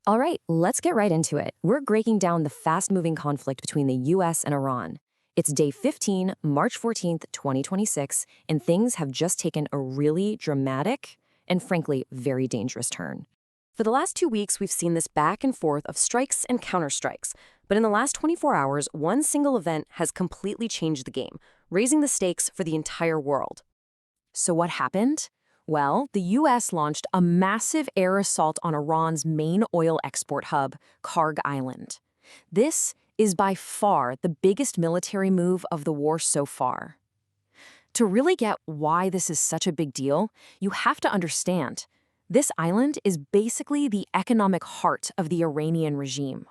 All right, let's get right into it. We're breaking down the fast-moving conflict between the US and Iran. It's day 15, March 14th, 2026, and things have just taken a really dramatic and frankly very dangerous turn. For the last 2 weeks, we've seen this back and forth of strikes and counterstrikes. But in the last 24 hours, one single event has completely changed the game, raising the stakes for the entire world. So what happened? Well, the US launched a massive air assault on Iran's main oil export hub, Kharg Island. This is by far the biggest military move of the war so far. To really get why this is such a big deal, you have to understand this island is basically the economic heart of the Iranian regime.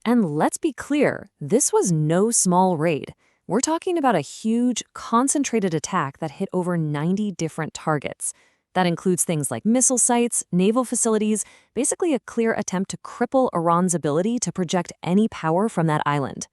And let's be clear, this was no small raid. We're talking about a huge, concentrated attack that hit over 90 different targets. That includes things like missile sites, naval facilities, basically a clear attempt to cripple Iran's ability to project any power from that island.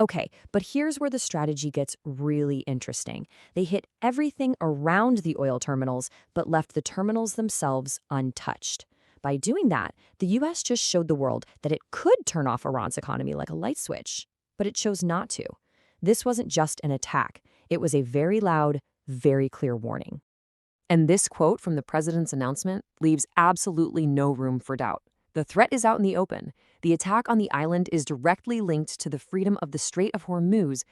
Okay, but here's where the strategy gets really interesting. They hit everything around the oil terminals, but left the terminals themselves untouched. By doing that, the US just showed the world that it could turn off Iran's economy like a light switch, but it chose not to. This wasn't just an attack. It was a very loud, very clear warning. And this quote from the president's announcement leaves absolutely no room for doubt. The threat is out in the open. The attack on the island is directly linked to the freedom of the Strait of Hormuz,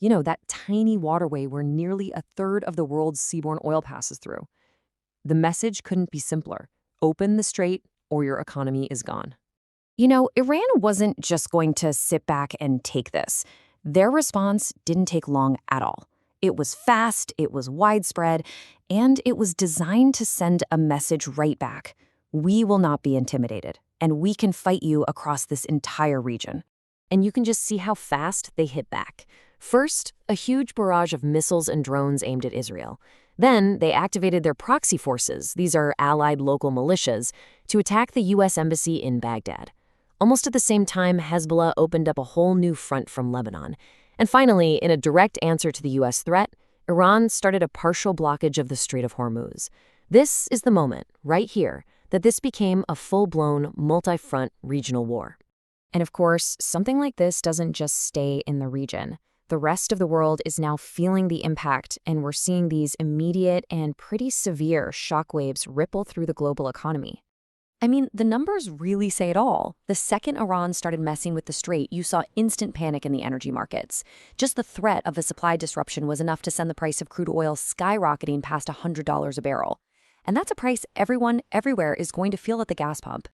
that tiny waterway where nearly a third of the world's seaborne oil passes through. The message couldn't be simpler. Open the strait or your economy is gone. Iran wasn't just going to sit back and take this. Their response didn't take long at all. It was fast, it was widespread, and it was designed to send a message right back. We will not be intimidated, and we can fight you across this entire region. And you can just see how fast they hit back. First, a huge barrage of missiles and drones aimed at Israel. Then, they activated their proxy forces, these are allied local militias, to attack the U.S. Embassy in Baghdad. Almost at the same time, Hezbollah opened up a whole new front from Lebanon. And finally, in a direct answer to the U.S. threat, Iran started a partial blockage of the Strait of Hormuz. This is the moment, right here, that this became a full-blown, multi-front regional war. And of course, something like this doesn't just stay in the region. The rest of the world is now feeling the impact, and we're seeing these immediate and pretty severe shockwaves ripple through the global economy. I mean, the numbers really say it all. The second Iran started messing with the strait, you saw instant panic in the energy markets. Just the threat of a supply disruption was enough to send the price of crude oil skyrocketing past $100 a barrel. And that's a price everyone, everywhere is going to feel at the gas pump.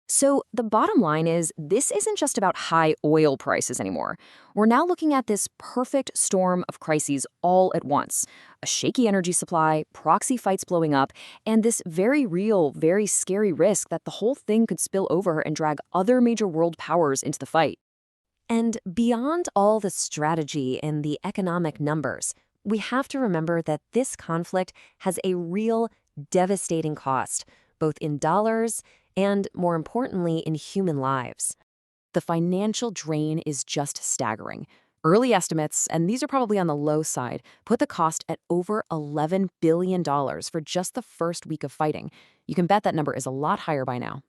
So the bottom line is, this isn't just about high oil prices anymore. We're now looking at this perfect storm of crises all at once. A shaky energy supply, proxy fights blowing up, and this very real, very scary risk that the whole thing could spill over and drag other major world powers into the fight. And beyond all the strategy and the economic numbers, we have to remember that this conflict has a real, devastating cost, both in dollars and, more importantly, in human lives. The financial drain is just staggering. Early estimates, and these are probably on the low side, put the cost at over $11 billion for just the first week of fighting. You can bet that number is a lot higher by now.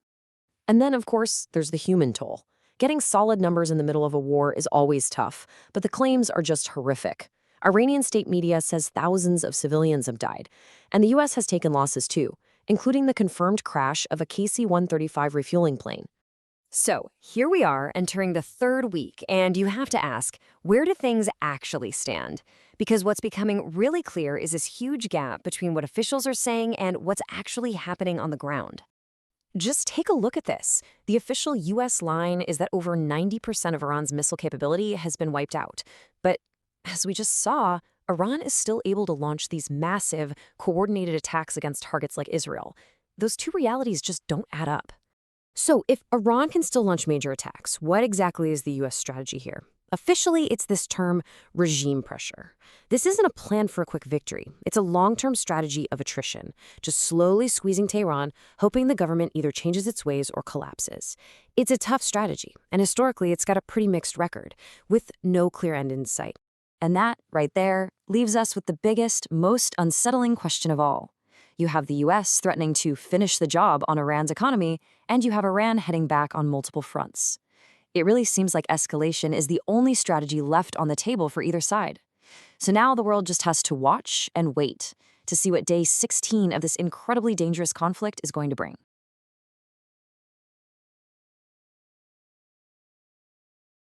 And then, of course, there's the human toll. Getting solid numbers in the middle of a war is always tough, but the claims are just horrific. Iranian state media says thousands of civilians have died, and the U.S. has taken losses too, including the confirmed crash of a KC-135 refueling plane. So, here we are entering the third week, and you have to ask, where do things actually stand? Because what's becoming really clear is this huge gap between what officials are saying and what's actually happening on the ground. Just take a look at this. The official U.S. line is that over 90% of Iran's missile capability has been wiped out. But as we just saw, Iran is still able to launch these massive, coordinated attacks against targets like Israel. Those two realities just don't add up. So if Iran can still launch major attacks, what exactly is the U.S. strategy here? Officially, it's this term regime pressure. This isn't a plan for a quick victory. It's a long-term strategy of attrition, just slowly squeezing Tehran, hoping the government either changes its ways or collapses. It's a tough strategy, and historically, it's got a pretty mixed record, with no clear end in sight. And that, right there, leaves us with the biggest, most unsettling question of all. You have the US threatening to finish the job on Iran's economy, and you have Iran heading back on multiple fronts. It really seems like escalation is the only strategy left on the table for either side. So now the world just has to watch and wait to see what day 16 of this incredibly dangerous conflict is going to bring.